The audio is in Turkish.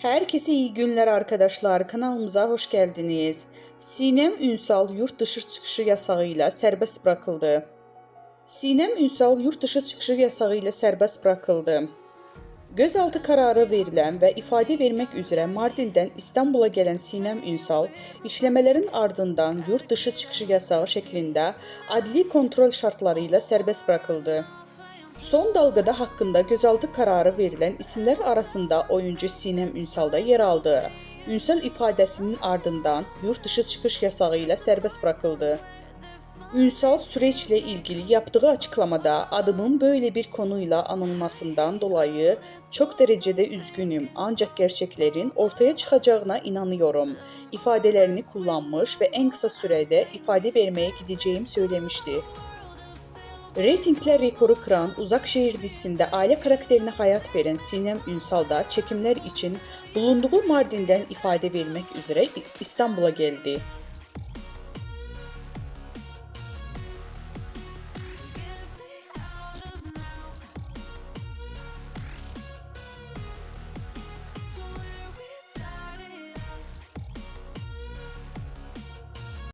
Herkese iyi günler arkadaşlar. Kanalımıza hoş geldiniz. Sinem Ünsal yurt dışı çıkışı yasağıyla serbest bırakıldı. Sinem Ünsal yurt dışı çıkışı yasağıyla serbest bırakıldı. Gözaltı kararı verilen ve ifade vermek üzere Mardin'den İstanbul'a gelen Sinem Ünsal, işlemelerin ardından yurt dışı çıkışı yasağı şeklinde adli kontrol şartlarıyla serbest bırakıldı. Son dalgada hakkında gözaltı kararı verilen isimler arasında oyuncu Sinem Ünsal da yer aldı. Ünsal ifadesinin ardından yurt dışı çıkış yasağı ile serbest bırakıldı. Ünsal süreçle ilgili yaptığı açıklamada adımın böyle bir konuyla anılmasından dolayı çok derecede üzgünüm ancak gerçeklerin ortaya çıkacağına inanıyorum ifadelerini kullanmış ve en kısa sürede ifade vermeye gideceğim söylemişti. Reytingler rekoru kıran Uzak Şehir dizisinde aile karakterine hayat veren Sinem Ünsal da çekimler için bulunduğu Mardin'den ifade vermek üzere İstanbul'a geldi.